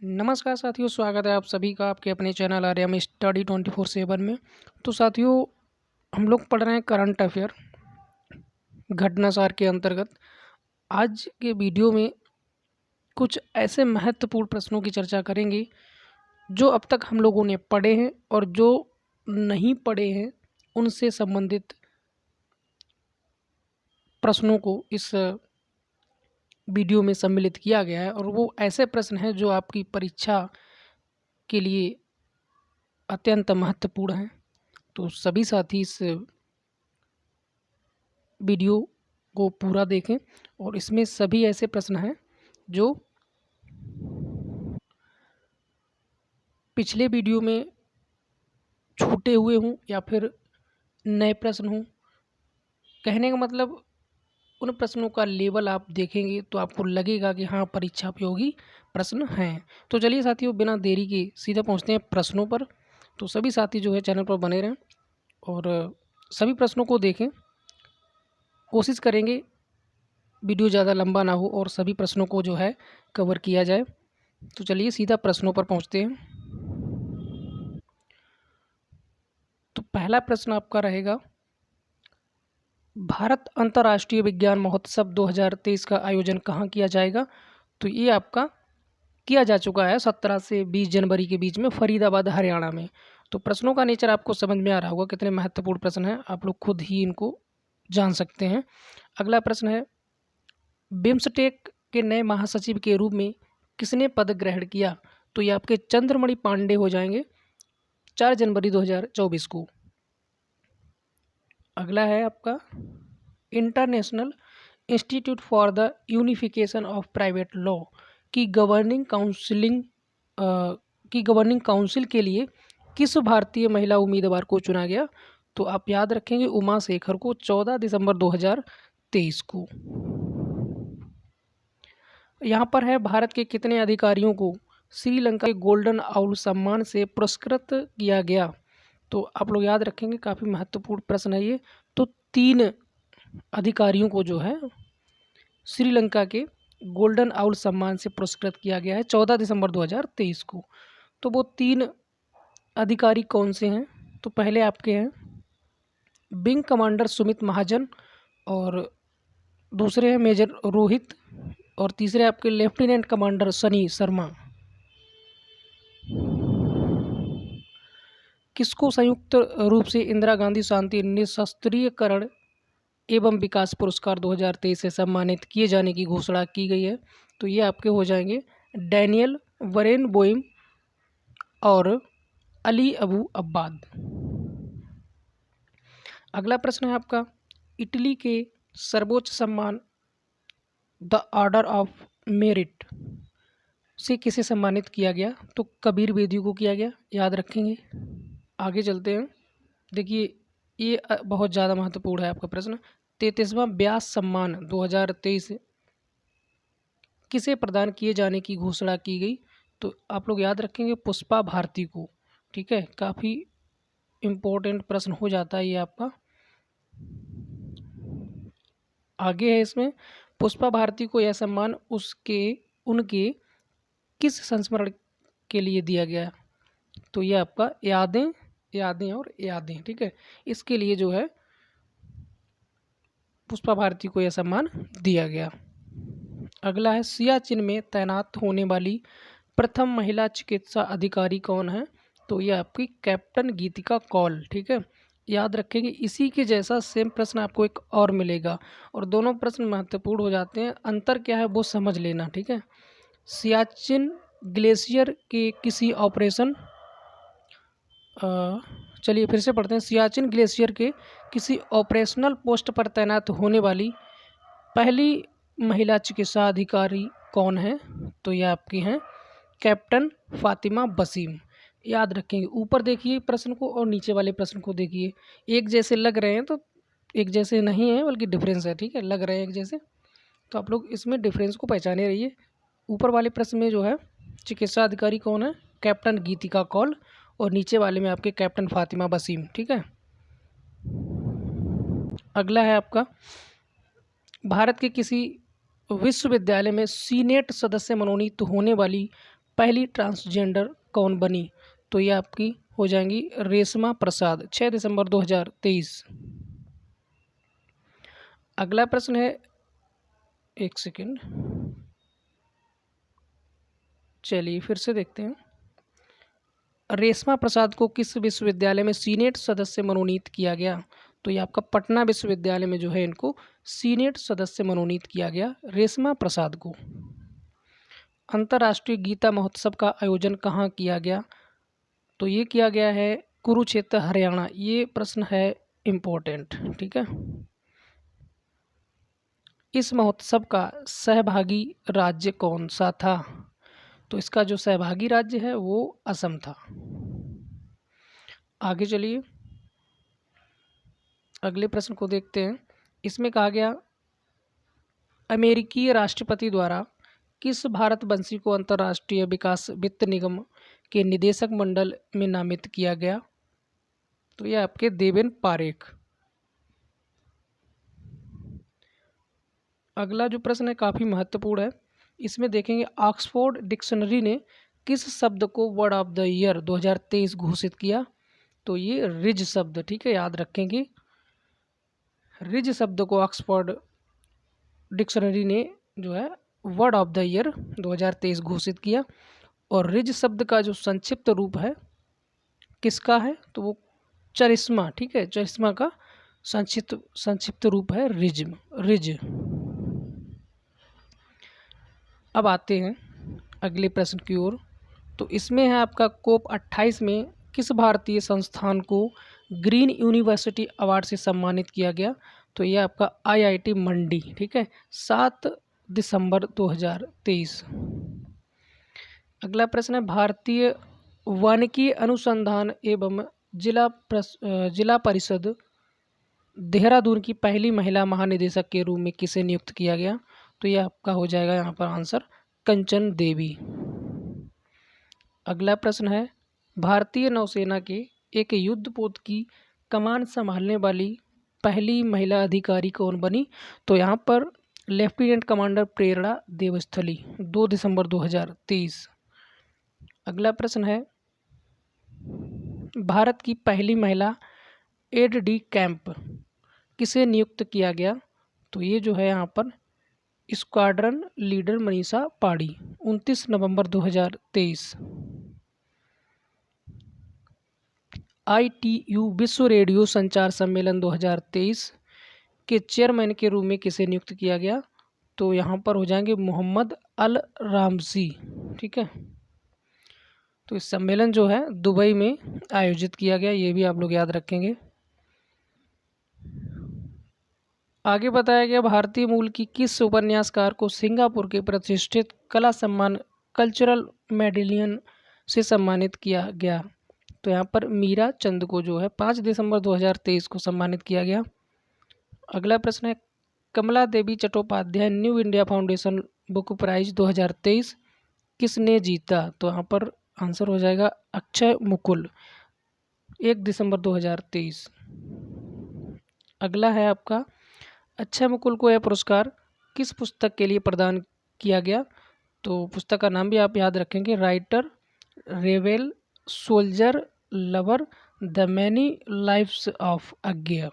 नमस्कार साथियों, स्वागत है आप सभी का आपके अपने चैनल आर्यम स्टडी 24/7 में। तो साथियों, हम लोग पढ़ रहे हैं करंट अफेयर घटनासार के अंतर्गत। आज के वीडियो में कुछ ऐसे महत्वपूर्ण प्रश्नों की चर्चा करेंगे जो अब तक हम लोगों ने पढ़े हैं और जो नहीं पढ़े हैं उनसे संबंधित प्रश्नों को इस वीडियो में सम्मिलित किया गया है। और वो ऐसे प्रश्न हैं जो आपकी परीक्षा के लिए अत्यंत महत्वपूर्ण हैं। तो सभी साथी इस वीडियो को पूरा देखें और इसमें सभी ऐसे प्रश्न हैं जो पिछले वीडियो में छूटे हुए हों या फिर नए प्रश्न हों। कहने का मतलब उन प्रश्नों का लेवल आप देखेंगे तो आपको लगेगा कि हाँ, परीक्षा उपयोगी प्रश्न हैं। तो चलिए साथियों, बिना देरी के सीधे पहुंचते हैं प्रश्नों पर। तो सभी साथी जो है चैनल पर बने रहें और सभी प्रश्नों को देखें। कोशिश करेंगे वीडियो ज़्यादा लंबा ना हो और सभी प्रश्नों को जो है कवर किया जाए। तो चलिए सीधा प्रश्नों पर पहुंचते हैं। तो पहला प्रश्न आपका रहेगा, भारत अंतर्राष्ट्रीय विज्ञान महोत्सव 2023 का आयोजन कहाँ किया जाएगा? तो ये आपका किया जा चुका है 17 से 20 जनवरी के बीच में फरीदाबाद, हरियाणा में। तो प्रश्नों का नेचर आपको समझ में आ रहा होगा कितने महत्वपूर्ण प्रश्न हैं, आप लोग खुद ही इनको जान सकते हैं। अगला प्रश्न है, बिम्स्टेक के नए महासचिव के रूप में किसने पद ग्रहण किया? तो ये आपके चंद्रमणि पांडे हो जाएंगे 4 जनवरी 2024 को। अगला है आपका, international institute for the unification of private law की गवर्निंग काउंसिल के लिए किस भारतीय महिला उम्मीदवार को चुना गया? तो आप याद रखेंगे उमा शेखर को 14 दिसंबर 2023 को। यहाँ पर है, भारत के कितने अधिकारियों को श्रीलंका के गोल्डन आउल सम्मान से पुरस्कृत किया गया? तो आप लोग याद रखेंगे, काफ़ी महत्वपूर्ण प्रश्न है ये। तो 3 अधिकारियों को जो है श्रीलंका के गोल्डन आउल सम्मान से पुरस्कृत किया गया है 14 दिसंबर 2023 को। तो वो 3 अधिकारी कौन से हैं? तो पहले आपके हैं विंग कमांडर सुमित महाजन, और दूसरे हैं मेजर रोहित, और तीसरे आपके लेफ्टिनेंट कमांडर सनी शर्मा। किसको संयुक्त रूप से इंदिरा गांधी शांति निशस्त्रीकरण एवं विकास पुरस्कार 2023 से सम्मानित किए जाने की घोषणा की गई है? तो ये आपके हो जाएंगे डैनियल वरेनबोइम और अली अबू अब्बाद। अगला प्रश्न है आपका, इटली के सर्वोच्च सम्मान द ऑर्डर ऑफ मेरिट से किसे सम्मानित किया गया? तो कबीर बेदी को किया गया, याद रखेंगे। आगे चलते हैं। देखिए, ये बहुत ज़्यादा महत्वपूर्ण है आपका प्रश्न। 33वां व्यास सम्मान 2023 किसे प्रदान किए जाने की घोषणा की गई? तो आप लोग याद रखेंगे पुष्पा भारती को। ठीक है, काफ़ी इम्पोर्टेंट प्रश्न हो जाता है ये आपका। आगे है इसमें, पुष्पा भारती को यह सम्मान उनके किस संस्मरण के लिए दिया गया? तो ये आपका यादें यादें और यादें, ठीक है, इसके लिए जो है पुष्पा भारती को यह सम्मान दिया गया। अगला है, सियाचिन में तैनात होने वाली प्रथम महिला चिकित्सा अधिकारी कौन है? तो ये आपकी कैप्टन गीतिका कौल। ठीक है, याद रखेंगे। इसी के जैसा सेम प्रश्न आपको एक और मिलेगा और दोनों प्रश्न महत्वपूर्ण हो जाते हैं। अंतर क्या है वो समझ लेना। ठीक है, सियाचिन ग्लेशियर के किसी ऑपरेशन चलिए फिर से पढ़ते हैं। सियाचिन ग्लेशियर के किसी ऑपरेशनल पोस्ट पर तैनात होने वाली पहली महिला चिकित्सा अधिकारी कौन है? तो ये आपकी हैं कैप्टन फातिमा बसीम। याद रखेंगे। ऊपर देखिए प्रश्न को और नीचे वाले प्रश्न को देखिए, एक जैसे लग रहे हैं तो एक जैसे नहीं है, बल्कि डिफरेंस है। ठीक है, लग रहे हैं एक जैसे, तो आप लोग इसमें डिफरेंस को पहचाने रहिए। ऊपर वाले प्रश्न में जो है चिकित्सा अधिकारी कौन है? कैप्टन गीतिका कौल, और नीचे वाले में आपके कैप्टन फातिमा बसीम। ठीक है, अगला है आपका, भारत के किसी विश्वविद्यालय में सीनेट सदस्य मनोनीत होने वाली पहली ट्रांसजेंडर कौन बनी? तो ये आपकी हो जाएंगी रेशमा प्रसाद, 6 दिसंबर 2023। अगला प्रश्न है, एक सेकेंड, चलिए फिर से देखते हैं। रेशमा प्रसाद को किस विश्वविद्यालय में सीनेट सदस्य मनोनीत किया गया? तो ये आपका पटना विश्वविद्यालय में जो है इनको सीनेट सदस्य मनोनीत किया गया, रेशमा प्रसाद को। अंतर्राष्ट्रीय गीता महोत्सव का आयोजन कहाँ किया गया? तो ये किया गया है कुरुक्षेत्र, हरियाणा। ये प्रश्न है इम्पोर्टेंट, ठीक है। इस महोत्सव का सहभागी राज्य कौन सा था? तो इसका जो सहभागी राज्य है वो असम था। आगे चलिए अगले प्रश्न को देखते हैं। इसमें कहा गया, अमेरिकी राष्ट्रपति द्वारा किस भारतवंशी को अंतर्राष्ट्रीय विकास वित्त निगम के निदेशक मंडल में नामित किया गया? तो यह आपके देवेन पारेख। अगला जो प्रश्न है काफ़ी महत्वपूर्ण है। इसमें देखेंगे, ऑक्सफोर्ड डिक्शनरी ने किस शब्द को वर्ड ऑफ द ईयर 2023 घोषित किया? तो ये रिज शब्द, ठीक है, याद रखेंगे। रिज शब्द को ऑक्सफोर्ड डिक्शनरी ने जो है वर्ड ऑफ द ईयर 2023 घोषित किया। और रिज शब्द का जो संक्षिप्त रूप है किसका है? तो वो चरिस्मा, ठीक है, चरिस्मा का संक्षिप्त रूप है रिज। अब आते हैं अगले प्रश्न की ओर। तो इसमें है आपका कोप 28 में किस भारतीय संस्थान को ग्रीन यूनिवर्सिटी अवार्ड से सम्मानित किया गया? तो यह आपका IIT मंडी, ठीक है, 7 दिसंबर 2023। अगला प्रश्न है, भारतीय वानिकी अनुसंधान एवं जिला परिषद देहरादून की पहली महिला महानिदेशक के रूप में किसे नियुक्त किया गया? तो यह आपका हो जाएगा यहाँ पर आंसर कंचन देवी। अगला प्रश्न है, भारतीय नौसेना के एक युद्धपोत की कमान संभालने वाली पहली महिला अधिकारी कौन बनी? तो यहाँ पर लेफ्टिनेंट कमांडर प्रेरणा देवस्थली, 2 दिसंबर 2023। अगला प्रश्न है, भारत की पहली महिला एड डी कैंप किसे नियुक्त किया गया? तो ये जो है यहाँ पर स्क्वाड्रन लीडर मनीषा पाड़ी, 29 नवंबर 2023। ITU विश्व रेडियो संचार सम्मेलन 2023 के चेयरमैन के रूप में किसे नियुक्त किया गया? तो यहाँ पर हो जाएंगे मोहम्मद अल रामजी, ठीक है। तो इस सम्मेलन जो है दुबई में आयोजित किया गया, ये भी आप लोग याद रखेंगे। आगे बताया गया, भारतीय मूल की किस उपन्यासकार को सिंगापुर के प्रतिष्ठित कला सम्मान कल्चरल मेडेलियन से सम्मानित किया गया? तो यहाँ पर मीरा चंद को जो है 5 दिसंबर 2023 को सम्मानित किया गया। अगला प्रश्न है, Kamala Devi Chattopadhyay new India foundation book prize 2023 किसने जीता? तो यहाँ पर आंसर हो जाएगा अक्षय मुकुल, 1 दिसंबर 2023। अगला है आपका, अक्षय मुकुल को यह पुरस्कार किस पुस्तक के लिए प्रदान किया गया? तो पुस्तक का नाम भी आप याद रखेंगे, writer, rebel, soldier, lover, the many lives of Agyeya.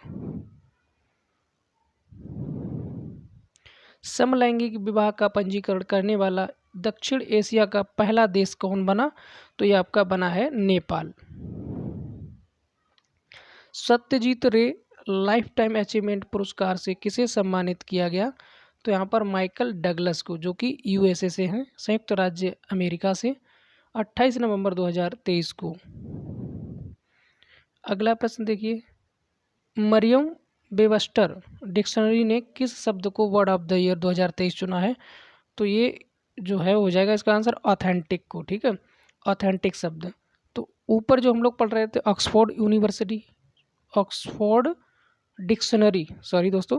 समलैंगिक विवाह का पंजीकरण करने वाला दक्षिण एशिया का पहला देश कौन बना? तो यह आपका बना है नेपाल। सत्यजीत रे लाइफ टाइम अचीवमेंट पुरस्कार से किसे सम्मानित किया गया? तो यहाँ पर माइकल डगलस को, जो कि USA से हैं, संयुक्त राज्य अमेरिका से, 28 नवंबर 2023 को। अगला प्रश्न देखिए, मरियम वेबस्टर डिक्शनरी ने किस शब्द को वर्ड ऑफ द ईयर 2023 चुना है? तो ये जो है हो जाएगा इसका आंसर ऑथेंटिक को, ठीक है, ऑथेंटिक शब्द। तो ऊपर जो हम लोग पढ़ रहे थे ऑक्सफोर्ड डिक्शनरी, सॉरी दोस्तों,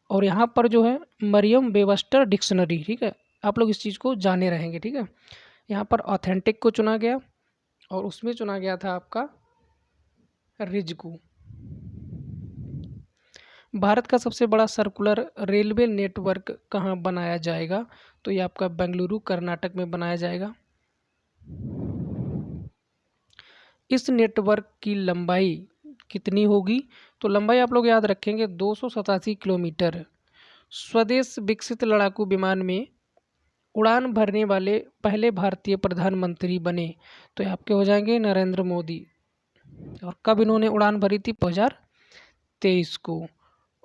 और यहाँ पर जो है मरियम वेबस्टर डिक्शनरी, ठीक है, आप लोग इस चीज़ को जाने रहेंगे, ठीक है। यहाँ पर ऑथेंटिक को चुना गया और उसमें चुना गया था आपका रिज को। भारत का सबसे बड़ा सर्कुलर रेलवे नेटवर्क कहाँ बनाया जाएगा? तो ये आपका बेंगलुरु कर्नाटक में बनाया जाएगा। इस नेटवर्क की लंबाई कितनी होगी? तो लंबाई आप लोग याद रखेंगे 287 किलोमीटर। स्वदेश विकसित लड़ाकू विमान में उड़ान भरने वाले पहले भारतीय प्रधानमंत्री बने, तो ये आपके हो जाएंगे नरेंद्र मोदी। और कब इन्होंने उड़ान भरी थी? 2023 को।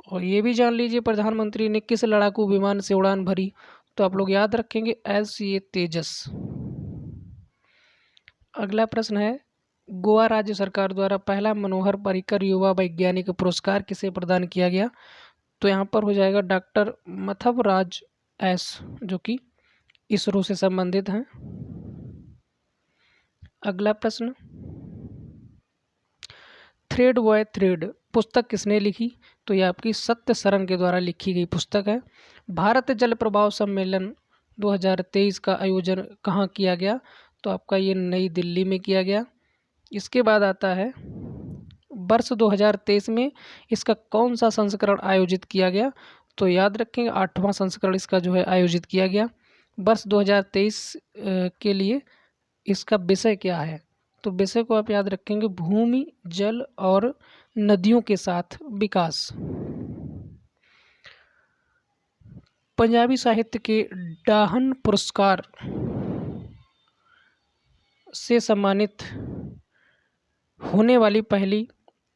और ये भी जान लीजिए प्रधानमंत्री ने किस लड़ाकू विमान से उड़ान भरी, तो आप लोग याद रखेंगे LCA तेजस। अगला प्रश्न है, गोवा राज्य सरकार द्वारा पहला मनोहर पर्रिकर युवा वैज्ञानिक पुरस्कार किसे प्रदान किया गया? तो यहाँ पर हो जाएगा डॉक्टर मथवराज एस, जो कि इसरो से संबंधित हैं। अगला प्रश्न, थ्रेड बॉय थ्रेड पुस्तक किसने लिखी? तो यह आपकी सत्य सरन के द्वारा लिखी गई पुस्तक है। भारत जल प्रभाव सम्मेलन 2023 का आयोजन कहाँ किया गया? तो आपका ये नई दिल्ली में किया गया। इसके बाद आता है वर्ष 2023 में इसका कौन सा संस्करण आयोजित किया गया? तो याद रखेंगे 8वां संस्करण इसका जो है आयोजित किया गया। वर्ष 2023 के लिए इसका विषय क्या है? तो विषय को आप याद रखेंगे भूमि, जल और नदियों के साथ विकास। पंजाबी साहित्य के डाहन पुरस्कार से सम्मानित होने वाली पहली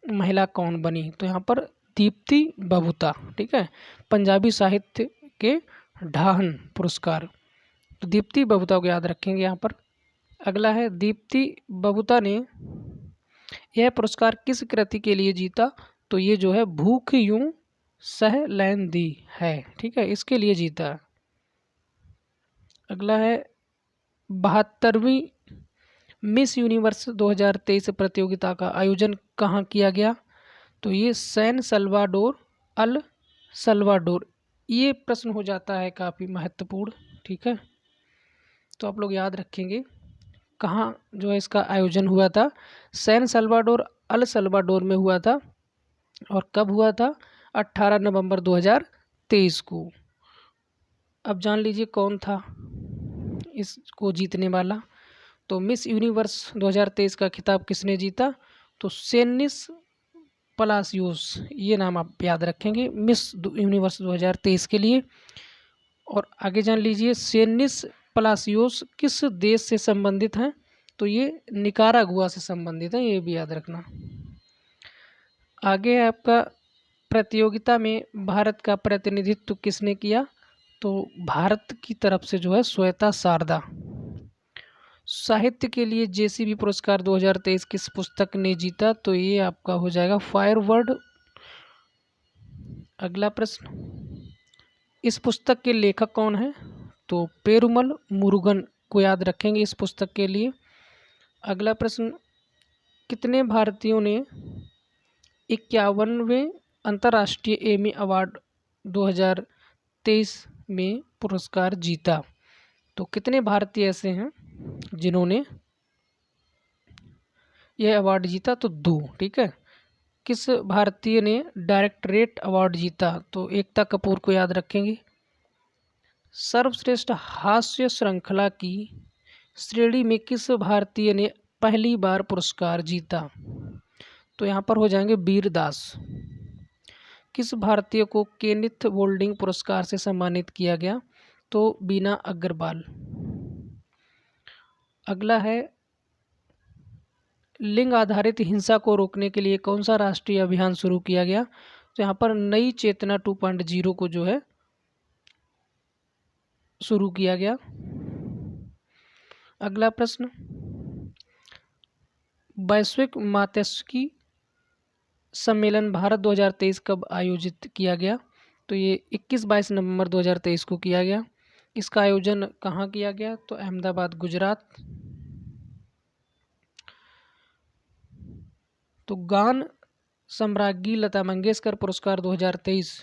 महिला कौन बनी? तो यहाँ पर दीप्ति बबूता। ठीक है, पंजाबी साहित्य के डाहन पुरस्कार, तो दीप्ति बबूता को याद रखेंगे यहाँ पर। अगला है, दीप्ति बबूता ने यह पुरस्कार किस कृति के लिए जीता? तो ये जो है भूख यूं सह लैन दी है। ठीक है, इसके लिए जीता। अगला है, 72वीं मिस यूनिवर्स 2023 प्रतियोगिता का आयोजन कहाँ किया गया? तो ये सैन सल्वाडोर अल सल्वाडोर। ये प्रश्न हो जाता है काफ़ी महत्वपूर्ण। ठीक है, तो आप लोग याद रखेंगे कहाँ जो है इसका आयोजन हुआ था। सैन सल्वाडोर अल सल्वाडोर में हुआ था। और कब हुआ था? 18 नवंबर 2023 को। अब जान लीजिए कौन था इसको जीतने वाला। तो मिस यूनिवर्स 2023 का खिताब किसने जीता? तो सेनिस पलासियोस, ये नाम आप याद रखेंगे मिस यूनिवर्स 2023 के लिए। और आगे जान लीजिए सेनिस पलासियोस किस देश से संबंधित हैं? तो ये निकारागुआ से संबंधित है, ये भी याद रखना। आगे है आपका, प्रतियोगिता में भारत का प्रतिनिधित्व किसने किया? तो भारत की तरफ से जो है श्वेता शारदा। साहित्य के लिए JCB पुरस्कार 2023 किस पुस्तक ने जीता? तो ये आपका हो जाएगा फायरवर्ड। अगला प्रश्न, इस पुस्तक के लेखक कौन है? तो पेरुमल मुरुगन को याद रखेंगे इस पुस्तक के लिए। अगला प्रश्न, कितने भारतीयों ने 51वें अंतर्राष्ट्रीय एमी अवार्ड 2023 में पुरस्कार जीता? तो कितने भारतीय ऐसे हैं जिन्होंने यह अवार्ड जीता? तो 2। ठीक है, किस भारतीय ने डायरेक्टरेट अवार्ड जीता? तो एकता कपूर को याद रखेंगे। सर्वश्रेष्ठ हास्य श्रृंखला की श्रेणी में किस भारतीय ने पहली बार पुरस्कार जीता? तो यहाँ पर हो जाएंगे वीरदास। किस भारतीय को केनिथ गोल्डिंग पुरस्कार से सम्मानित किया गया? तो बीना अग्रवाल। अगला है, लिंग आधारित हिंसा को रोकने के लिए कौन सा राष्ट्रीय अभियान शुरू किया गया? तो यहाँ पर नई चेतना 2.0 को जो है शुरू किया गया। अगला प्रश्न, वैश्विक मात्स्यिकी सम्मेलन भारत 2023 कब आयोजित किया गया? तो ये 21-22 नवंबर 2023 को किया गया। इसका आयोजन कहाँ किया गया? तो अहमदाबाद, गुजरात। तो गान सम्राज्ञी लता मंगेशकर पुरस्कार 2023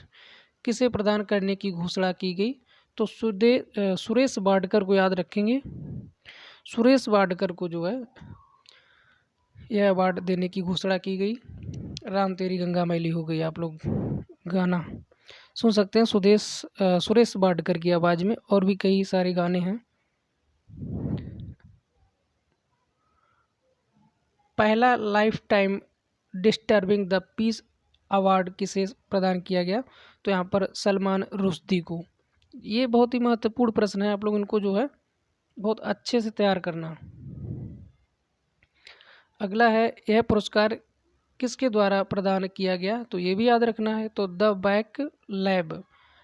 किसे प्रदान करने की घोषणा की गई? तो सुरेश वाडकर को याद रखेंगे। सुरेश वाडकर को जो है यह अवार्ड देने की घोषणा की गई। राम तेरी गंगा मैली हो गई, आप लोग गाना सुन सकते हैं सुरेश वाडकर की आवाज़ में। और भी कई सारे गाने हैं। पहला life time disturbing the peace award किसे प्रदान किया गया? तो यहाँ पर सलमान रुश्दी को। ये बहुत ही महत्वपूर्ण प्रश्न है, आप लोग इनको जो है बहुत अच्छे से तैयार करना। अगला है, यह पुरस्कार किसके द्वारा प्रदान किया गया? तो ये भी याद रखना है। तो द बैक लैब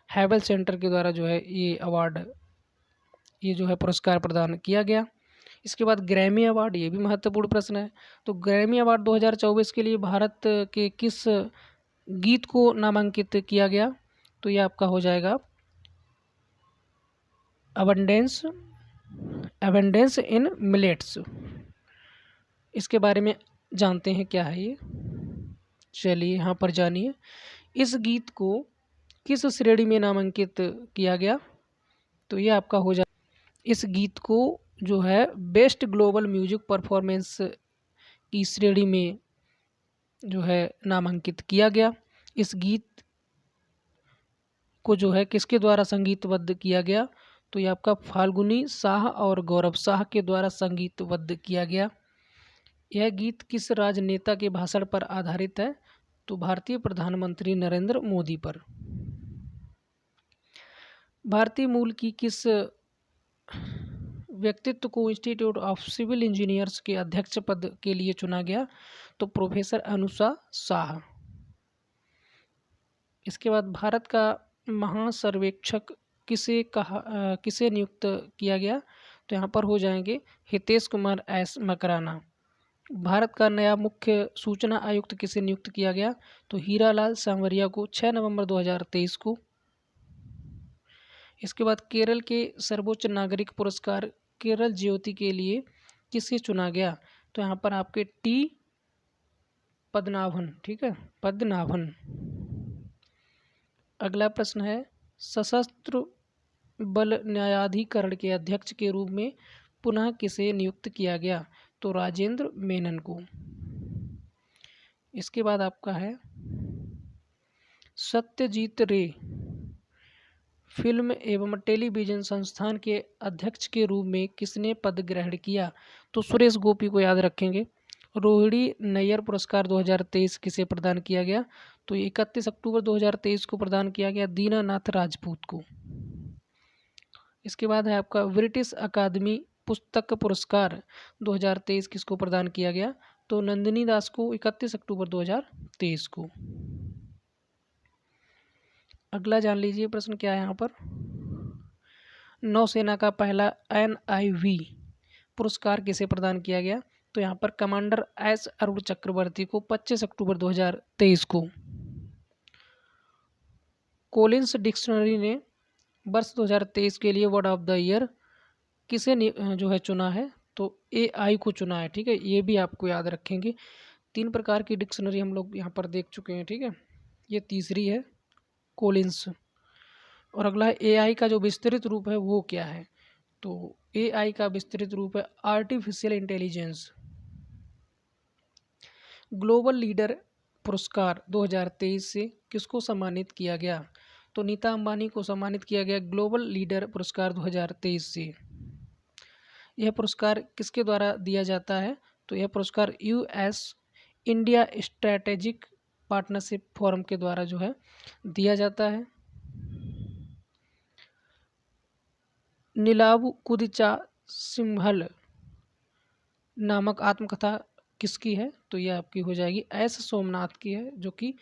हैबल सेंटर के द्वारा जो है ये अवार्ड, ये जो है पुरस्कार प्रदान किया गया। इसके बाद ग्रैमी अवार्ड, ये भी महत्वपूर्ण प्रश्न है। तो ग्रैमी अवार्ड 2024 के लिए भारत के किस गीत को नामांकित किया गया? तो ये आपका हो जाएगा अबंडेंस इन मिलेट्स। इसके बारे में जानते हैं क्या है ये, चलिए यहाँ पर जानिए। इस गीत को किस श्रेणी में नामांकित किया गया? तो ये आपका हो जाए, इस गीत को जो है बेस्ट ग्लोबल म्यूजिक परफॉर्मेंस की श्रेणी में जो है नामांकित किया गया। इस गीत को जो है किसके द्वारा संगीतबद्ध किया गया? तो ये आपका फाल्गुनी शाह और गौरव शाह के द्वारा संगीतबद्ध किया गया। यह गीत किस राजनेता के भाषण पर आधारित है? तो भारतीय प्रधानमंत्री नरेंद्र मोदी पर। भारतीय मूल की किस व्यक्तित्व को इंस्टीट्यूट ऑफ सिविल इंजीनियर्स के अध्यक्ष पद के लिए चुना गया? तो प्रोफेसर अनुषा शाह। इसके बाद भारत का महासर्वेक्षक किसे नियुक्त किया गया? तो यहाँ पर हो जाएंगे हितेश कुमार एस मकराना। भारत का नया मुख्य सूचना आयुक्त किसे नियुक्त किया गया? तो हीरालाल सांवरिया को 6 नवंबर 2023 को। इसके बाद केरल के सर्वोच्च नागरिक पुरस्कार केरल ज्योति के लिए किसे चुना गया? तो यहाँ पर आपके टी पद्मनाभन, ठीक है, पद्मनाभन। अगला प्रश्न है, सशस्त्र बल न्यायाधिकरण के अध्यक्ष के रूप में पुनः किसे नियुक्त किया गया? तो राजेंद्र मेनन को। इसके बाद आपका है, सत्यजीत रे फिल्म एवं टेलीविज़न संस्थान के अध्यक्ष के रूप में किसने पद ग्रहण किया? तो सुरेश गोपी को याद रखेंगे। रोहिणी नैयर पुरस्कार 2023 किसे प्रदान किया गया? तो 31 अक्टूबर 2023 को प्रदान किया गया दीनानाथ राजपूत को। इसके बाद है आपका ब्रिटिश अकादमी पुस्तक पुरस्कार 2023 किसको प्रदान किया गया? तो नंदिनी दास को 31 अक्टूबर 2023 को। अगला जान लीजिए प्रश्न क्या है यहाँ पर, नौसेना का पहला NIV पुरस्कार किसे प्रदान किया गया? तो यहाँ पर कमांडर एस अरुण चक्रवर्ती को 25 अक्टूबर 2023 को। कोलिंस डिक्शनरी ने वर्ष 2023 के लिए वर्ड ऑफ द ईयर किसे जो है चुना है? तो AI को चुना है, ठीक है, ये भी आपको याद रखेंगे। 3 प्रकार की डिक्शनरी हम लोग यहाँ पर देख चुके हैं, ठीक है, ये तीसरी है कोलिंस। और अगला है AI का जो विस्तृत रूप है वो क्या है? तो AI का विस्तृत रूप है आर्टिफिशियल इंटेलिजेंस। ग्लोबल लीडर पुरस्कार 2023 से किसको सम्मानित किया गया? तो नीता अंबानी को सम्मानित किया गया ग्लोबल लीडर पुरस्कार 2023 से। यह पुरस्कार किसके द्वारा दिया जाता है? तो यह पुरस्कार US India strategic partnership forum के द्वारा जो है दिया जाता है। नीलाव कुदिचा सिंहल नामक आत्मकथा किसकी है? तो यह आपकी हो जाएगी एस सोमनाथ की है, जो कि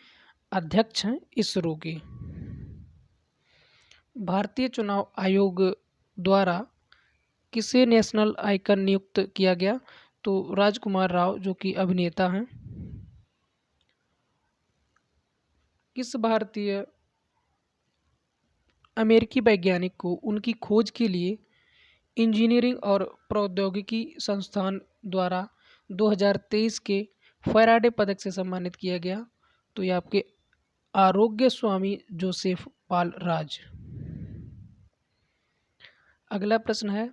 अध्यक्ष हैं इसरो के। भारतीय चुनाव आयोग द्वारा किसे नेशनल आइकन नियुक्त किया गया? तो राजकुमार राव, जो कि अभिनेता हैं। किस भारतीय अमेरिकी वैज्ञानिक को उनकी खोज के लिए इंजीनियरिंग और प्रौद्योगिकी संस्थान द्वारा 2023 के फैराडे पदक से सम्मानित किया गया? तो ये आपके आरोग्य स्वामी जोसेफ पाल राज। अगला प्रश्न है,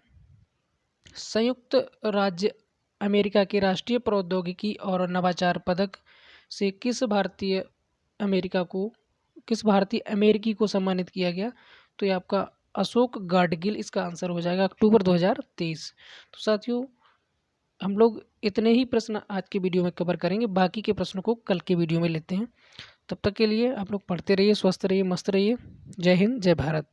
संयुक्त राज्य अमेरिका के राष्ट्रीय प्रौद्योगिकी और नवाचार पदक से किस भारतीय अमेरिकी को सम्मानित किया गया? तो ये आपका अशोक गाडगिल इसका आंसर हो जाएगा, अक्टूबर 2023। तो साथियों, हम लोग इतने ही प्रश्न आज के वीडियो में कवर करेंगे, बाकी के प्रश्नों को कल के वीडियो में लेते हैं। तब तक के लिए आप लोग पढ़ते रहिए, स्वस्थ रहिए, मस्त रहिए। जय हिंद, जय भारत।